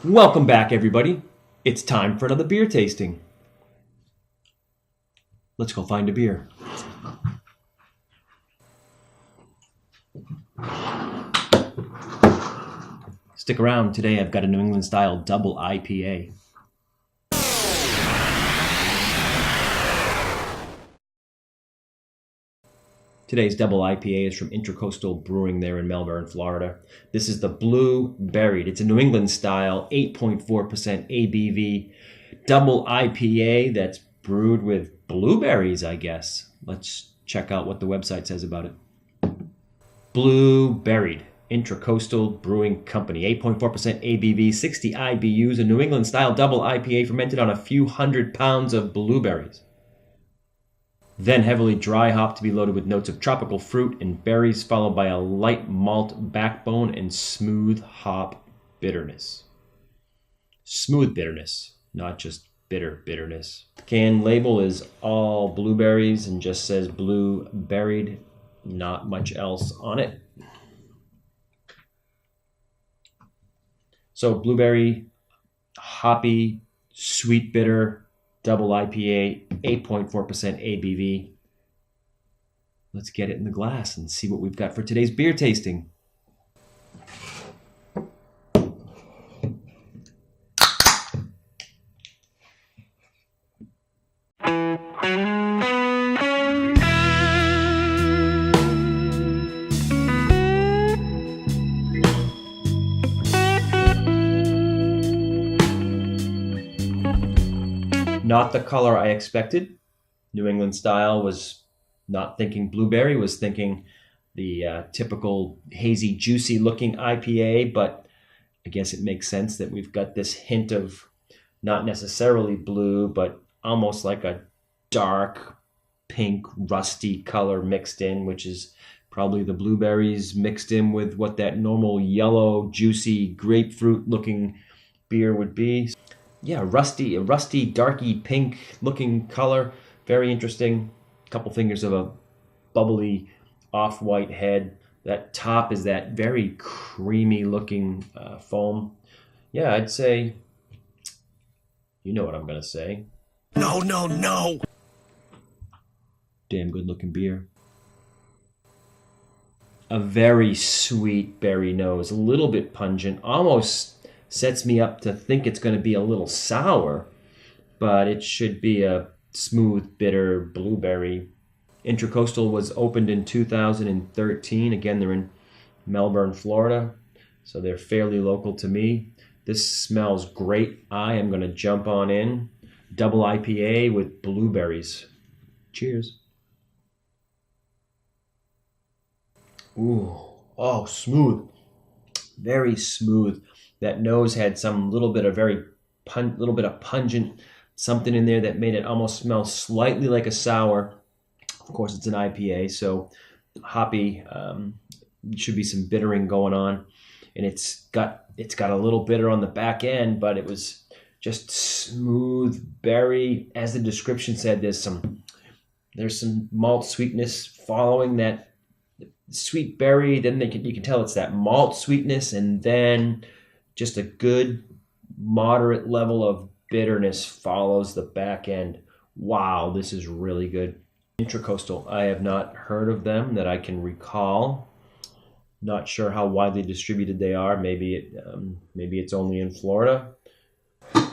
Welcome back, everybody. It's time for another beer tasting. Let's go find a beer. Stick around. Today I've got a New England style double IPA. Today's double IPA is from Intracoastal Brewing there in Melbourne, Florida. This is the Blueberried. It's a New England style, 8.4% ABV double IPA that's brewed with blueberries, I guess. Let's check out what the website says about it. Blueberried, Intracoastal Brewing Company, 8.4% ABV, 60 IBUs, a New England style double IPA fermented on a few hundred pounds of blueberries. Then heavily dry hopped to be loaded with notes of tropical fruit and berries, followed by a light malt backbone and smooth hop bitterness. Smooth bitterness, not just bitter bitterness. Can label is all blueberries and just says Blueberried, not much else on it. So blueberry, hoppy, sweet bitter, double IPA, 8.4% ABV. Let's get it in the glass and see what we've got for today's beer tasting. Not the color I expected. New England style was not thinking blueberry, was thinking the typical hazy, juicy looking IPA, but I guess it makes sense that we've got this hint of not necessarily blue, but almost like a dark pink, rusty color mixed in, which is probably the blueberries mixed in with what that normal yellow, juicy, grapefruit looking beer would be. Yeah, a rusty, darky pink looking color. Very interesting. A couple fingers of a bubbly off-white head. That top is that very creamy looking foam. Yeah, I'd say, you know what I'm going to say. No. Damn good looking beer. A very sweet berry nose, a little bit pungent, almost sets me up to think it's going to be a little sour, but it should be a smooth, bitter blueberry. Intracoastal was opened in 2013. Again, they're in Melbourne, Florida, so they're fairly local to me. This smells great. I am going to jump on in. Double IPA with blueberries. Cheers. Ooh, oh, smooth. Very smooth. That nose had some little bit of pungent something in there that made it almost smell slightly like a sour. Of course, it's an IPA, so hoppy. Should be some bittering going on, and it's got a little bitter on the back end, but it was just smooth berry. As the description said, there's some malt sweetness following that sweet berry. Then you can tell it's that malt sweetness, and then just a good moderate level of bitterness follows the back end. Wow, this is really good. Intracoastal, I have not heard of them that I can recall. Not sure how widely distributed they are. Maybe it's only in Florida. A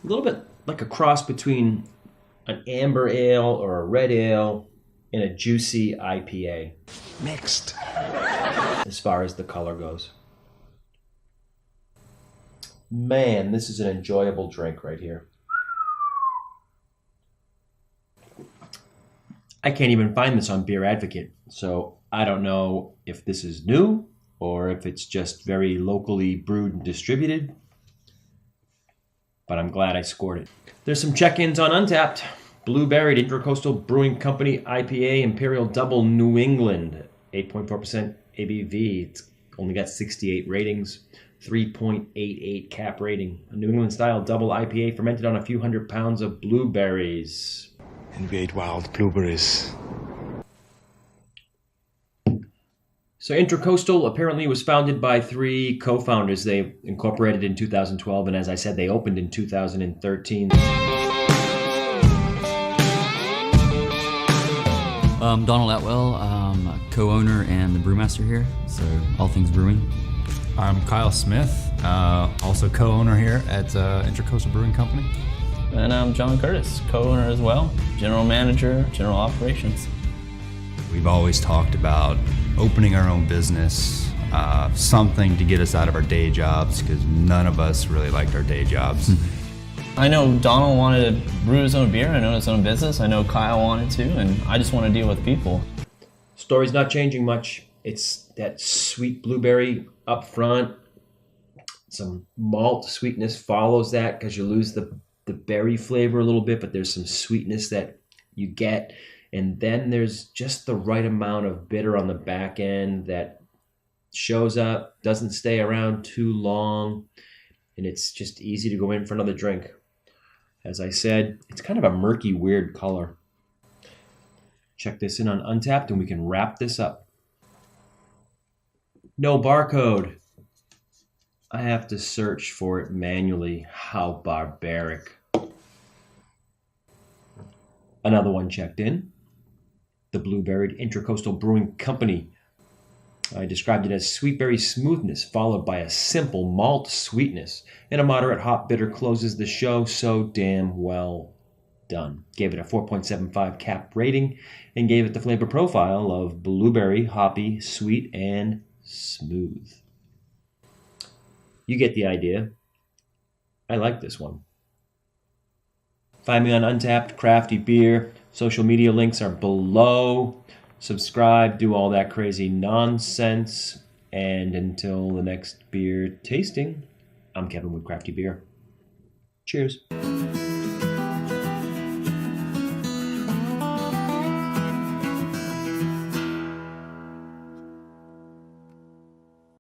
little bit like a cross between an amber ale or a red ale and a juicy IPA. Mixed. As far as the color goes. Man, this is an enjoyable drink right here. I can't even find this on Beer Advocate, so I don't know if this is new or if it's just very locally brewed and distributed, but I'm glad I scored it. There's some check-ins on Untappd. Blueberried, Intracoastal Brewing Company IPA, Imperial Double New England, 8.4% ABV. It's only got 68 ratings. 3.88 cap rating. A New England style double IPA fermented on a few hundred pounds of blueberries. And we ate wild blueberries. So Intracoastal apparently was founded by 3 co-founders. They incorporated in 2012, and as I said, they opened in 2013. Donald Atwell, I'm a co-owner and the brewmaster here, so all things brewing. I'm Kyle Smith, also co-owner here at Intracoastal Brewing Company. And I'm John Curtis, co-owner as well, general manager, general operations. We've always talked about opening our own business, something to get us out of our day jobs, because none of us really liked our day jobs. I know Donald wanted to brew his own beer, I know his own business, I know Kyle wanted to, and I just want to deal with people. Story's not changing much. It's that sweet blueberry up front. Some malt sweetness follows that because you lose the berry flavor a little bit, but there's some sweetness that you get. And then there's just the right amount of bitter on the back end that shows up, doesn't stay around too long, and it's just easy to go in for another drink. As I said, it's kind of a murky, weird color. Check this in on Untappd and we can wrap this up. No barcode. I have to search for it manually. How barbaric. Another one checked in. The Blueberried Intracoastal Brewing Company. I described it as sweet berry smoothness followed by a simple malt sweetness, and a moderate hop bitter closes the show. So damn well done. Gave it a 4.75 cap rating and gave it the flavor profile of blueberry, hoppy, sweet, and smooth. You get the idea. I like this one. Find me on Untappd, CrafTeeBeer. Social media links are below. Subscribe, do all that crazy nonsense. And until the next beer tasting, I'm Kevin with CrafTeeBeer. Cheers.